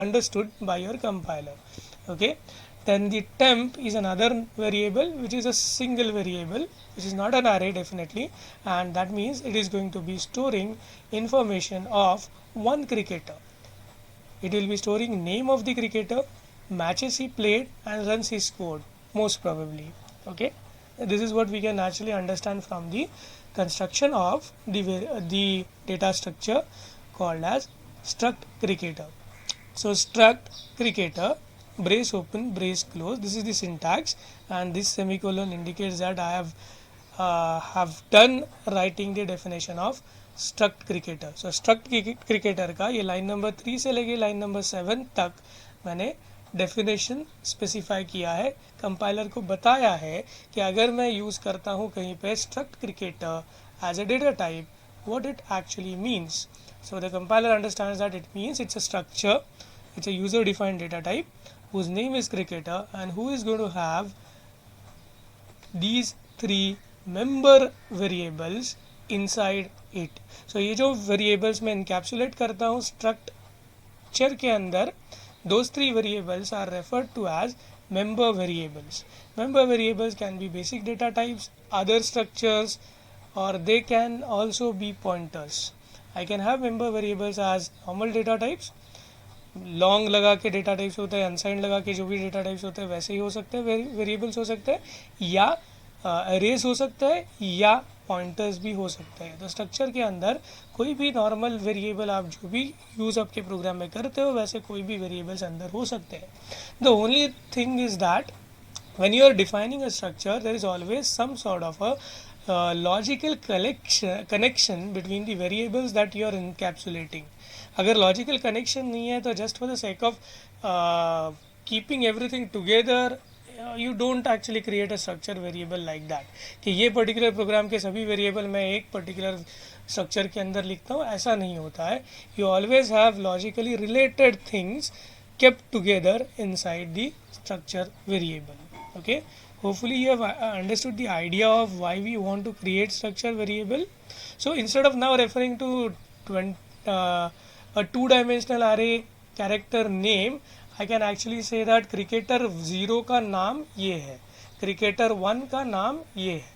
understood by your compiler. Okay, then the temp is another variable which is a single variable, which is not an array definitely, and that means it is going to be storing information of one cricketer. It will be storing name of the cricketer, matches he played, and runs he scored, most probably. Okay, this is what we can actually understand from the construction of the data structure called as struct cricketer. So struct cricketer, brace open, brace close. This is the syntax, and this semicolon indicates that I have done writing the definition of struct cricketer. So struct cricketer का ये line number 3 से लेके line number 7 तक मैंने definition specify किया है, compiler को बताया है कि अगर मैं यूज़ करता हूँ कहीं पे struct cricketer as a data type, what it actually means. So the compiler understands that it means it's a structure, it's a user defined data type whose name is cricketer and who is going to have these three member variables inside it. So ये जो variables मैं encapsulate करता हूँ structure के अंदर, those three variables are referred to as member variables. Member variables can be basic data types, other structures, or they can also be pointers. I can have member variables as normal data types, long लगा के data types होते हैं, unsigned लगा के जो भी data types होते हैं वैसे ही हो सकते हैं, वेरिएबल्स हो सकते हैं, या अरेज हो सकता है, या पॉइंटर्स भी हो सकते हैं. तो स्ट्रक्चर के अंदर कोई भी नॉर्मल वेरिएबल आप जो भी यूज़ आपके प्रोग्राम में करते हो वैसे कोई भी वेरिएबल्स अंदर हो सकते हैं. The only thing is that when you are defining a structure, there is always some sort of a logical connection between the variables that you are encapsulating. अगर लॉजिकल कनेक्शन नहीं है तो just for the sake of keeping everything together you don't actually create a structure variable like that कि ये particular programme के सभी variable मैं एक पर्टिकुलर स्ट्रक्चर के अंदर लिखता हूँ, ऐसा नहीं होता है. You always have logically related things kept together inside the structure variable. Okay, hopefully you have understood the idea of why we want to create structure variable. So instead of now referring to a two-dimensional array character name, I can actually say that cricketer 0 का नाम ये है, cricketer 1 का नाम ये है.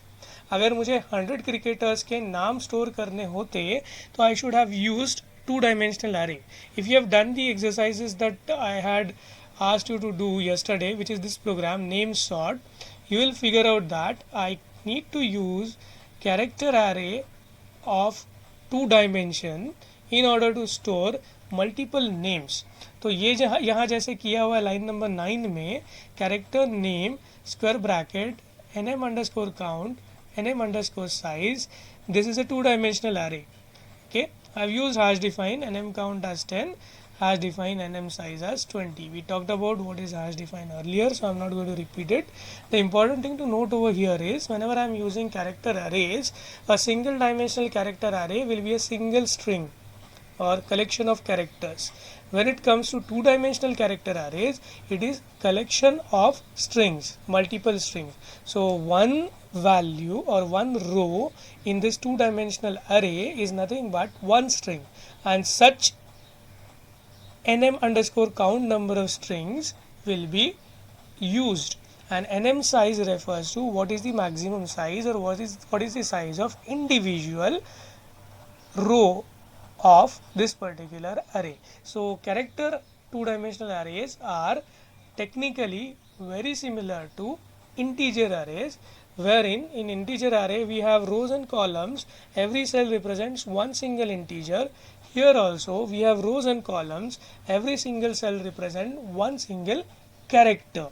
अगर मुझे 100 क्रिकेटर्स के नाम स्टोर करने होते तो I should have used two-dimensional array. If you have done the exercises that I had asked you to do yesterday, which is this program name sort, you will figure out that I need to use character array of 2 dimension in order to store multiple names. तो ये यहाँ जैसे किया हुआ line number 9 में character name square bracket nm underscore count nm underscore size, this is a 2-dimensional array. Okay, I've used hash define nm count as 10, hash define nm size as 20. We talked about what is hash define earlier, so I'm not going to repeat it. The important thing to note over here is whenever I'm using character arrays, a single dimensional character array will be a single string or collection of characters. When it comes to two-dimensional character arrays, it is collection of strings, multiple strings. So one value or one row in this two-dimensional array is nothing but one string, and such nm underscore count number of strings will be used, and nm size refers to what is the maximum size or what is the size of individual row of this particular array. So character two-dimensional arrays are technically very similar to integer arrays, wherein in integer array we have rows and columns, every cell represents one single integer. Here also we have rows and columns, every single cell represents one single character.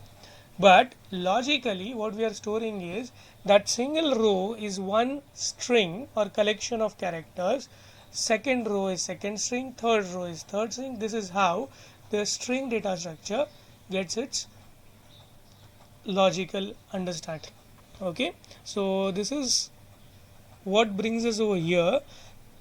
But logically what we are storing is that single row is one string or collection of characters, second row is second string, third row is third string. This is how the string data structure gets its logical understanding. Okay, so this is what brings us over here.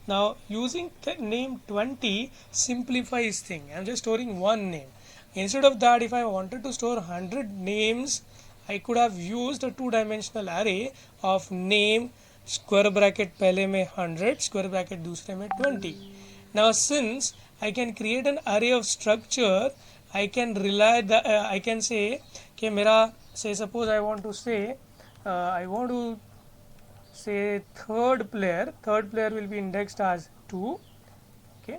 Now using the name 20 simplifies thing. I'm just storing one name. Instead of that, if I wanted to store 100 names, I could have used a two-dimensional array of name square bracket पहले में 100 square bracket दूसरे में 20. Now since I can create an array of structure. I can rely the I can say कि मेरा say suppose I want to say I want to say third player will be indexed as 2. Okay,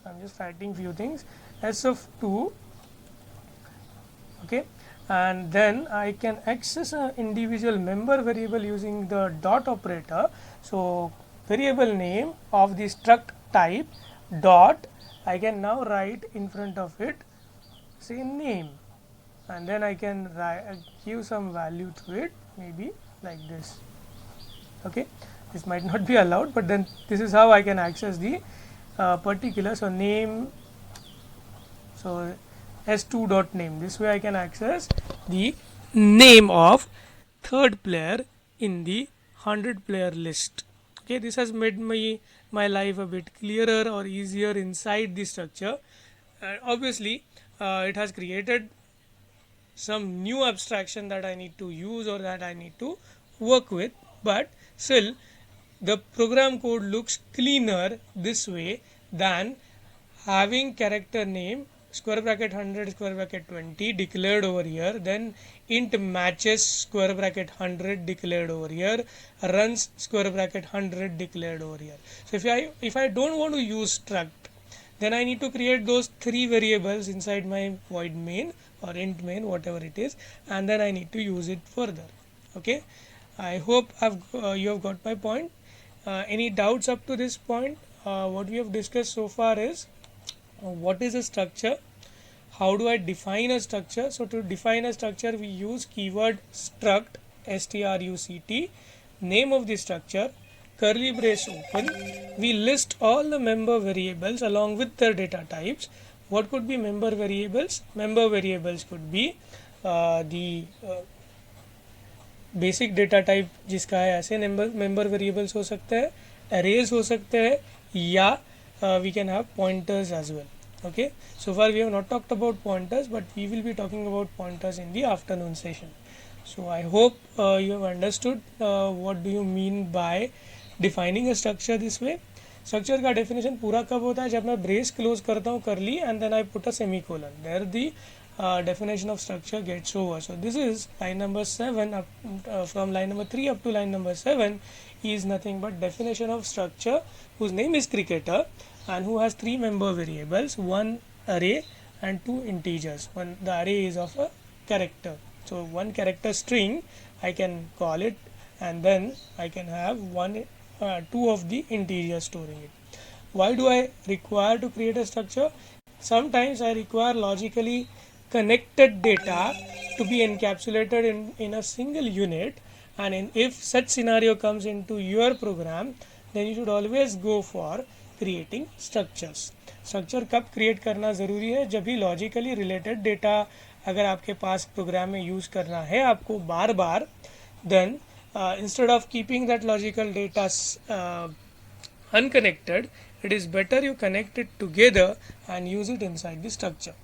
I'm just writing few things. S of 2. Okay, and then I can access an individual member variable using the dot operator. So variable name of the struct type dot, I can now write in front of it say name, and then I can give some value to it, maybe like this. Okay, this might not be allowed, but then this is how I can access the particular. So name, so s2 dot name, this way I can access the name of third player in the 100 player list. Okay, this has made my life a bit clearer or easier inside the structure. Obviously it has created some new abstraction that I need to use or that I need to work with, but still the program code looks cleaner this way than having character name square bracket 100 square bracket 20 declared over here, then int matches square bracket 100 declared over here, runs square bracket 100 declared over here. So if I don't want to use struct, then I need to create those 3 variables inside my void main or int main, whatever it is, and then I need to use it further. Okay, I hope you have got my point. Any doubts up to this point? What we have discussed so far is what is a structure, how do I define a structure. So to define a structure we use keyword struct, struct, name of the structure, curly brace open, we list all the member variables along with their data types. What could be member variables? Member variables could be the basic data type जिसका है, ऐसे member variables हो सकते हैं, arrays हो सकते हैं, या we can have pointers as well. Okay, so far we have not talked about pointers, but we will be talking about pointers in the afternoon session. So I hope you have understood what do you mean by defining a structure this way. Structure का definition पूरा कब होता है? जब मैं brace close करता हूँ curly and then I put a semicolon. There the definition of structure gets over. So this is line number 7 up, from line number 3 up to line number 7 is nothing but definition of structure whose name is cricketer and who has 3 member variables, 1 array and 2 integers. The array is of a character. So 1 character string I can call it, and then I can have 2 of the integers storing it. Why do I require to create a structure? Sometimes I require logically connected data to be encapsulated in a single unit, and if such scenario comes into your program, then you should always go for creating structures. Structure कब create करना ज़रूरी है? जब भी logically related data अगर आपके पास programme में use करना है आपको बार बार, then instead of keeping that logical data unconnected, it is better you connect it together and use it inside the structure.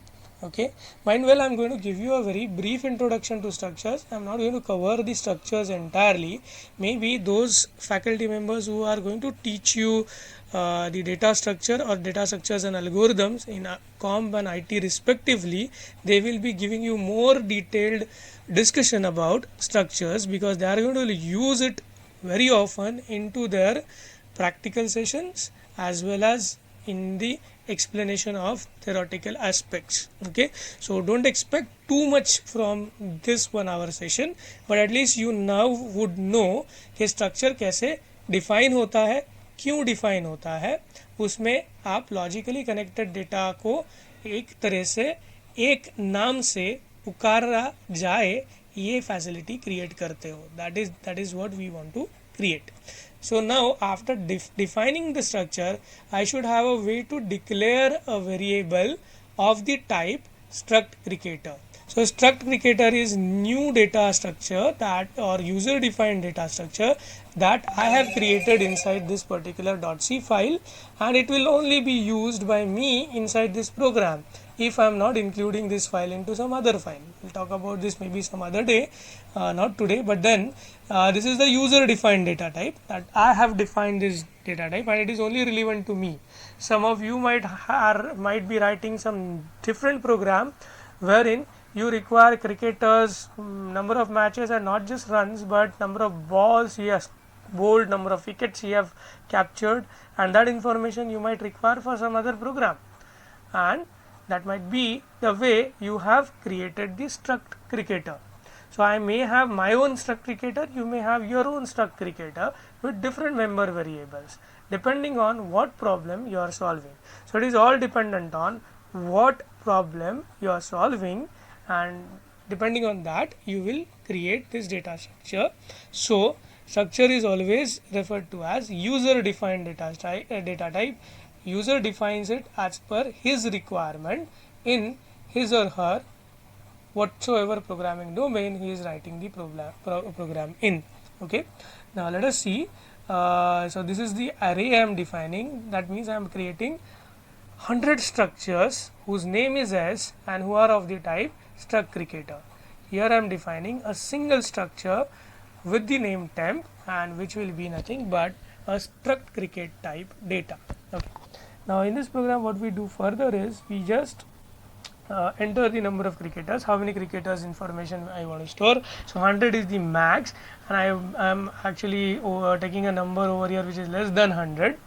Okay, mind well, I'm going to give you a very brief introduction to structures. I'm not going to cover the structures entirely. Maybe those faculty members who are going to teach you the data structure or data structures and algorithms in COMP and IT respectively, they will be giving you more detailed discussion about structures, because they are going to use it very often into their practical sessions as well as in the explanation of theoretical aspects. Okay, so don't expect too much from this 1 hour session, but at least you now would know कि structure कैसे define होता है, क्यों define होता है, उसमें आप logically connected data को एक तरह से एक नाम से पुकारा जाए, ये फैसिलिटी क्रिएट करते हो. That is what we want to create. So now after defining the structure, I should have a way to declare a variable of the type struct cricketer. So struct cricketer is new data structure that, or user defined data structure that I have created inside this particular .c file, and it will only be used by me inside this program. if I am not including this file into some other file. We'll talk about this maybe some other day, not today, but then this is the user defined data type that I have defined this data type, and it is only relevant to me. Some of you might be writing some different program wherein you require cricketers, number of matches, and not just runs but number of balls he has bowled, number of wickets he have captured, and that information you might require for some other program, and that might be the way you have created the struct cricketer. So I may have my own struct cricketer, you may have your own struct cricketer with different member variables depending on what problem you are solving. So it is all dependent on what problem you are solving, and depending on that you will create this data structure. So structure is always referred to as user defined data type. User defines it as per his requirement in his or her whatsoever programming domain he is writing the program in. Okay, now let us see. So this is the array I am defining. That means I am creating 100 structures whose name is S and who are of the type struct cricketer. Here I am defining a single structure with the name temp, and which will be nothing but a struct cricket type data. Okay. Now in this program what we do further is we just enter the number of cricketers, how many cricketers information I want to store. So 100 is the max, and I am actually taking a number over here which is less than 100,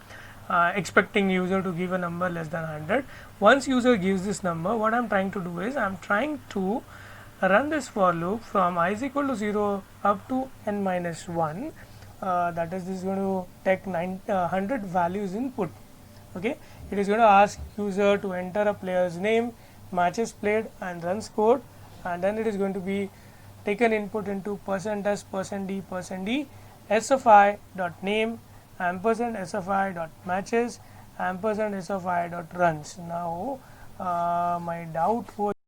expecting user to give a number less than 100. Once user gives this number, what I am trying to do is I am trying to run this for loop from I is equal to 0 up to n minus 1. That is, this is going to take 100 values input. Okay, it is going to ask user to enter a player's name, matches played, and runs scored, and then it is going to be taken input into %s, %d, %d, s of I dot name, ampersand s of I dot matches, ampersand s of I dot runs. Now my doubt was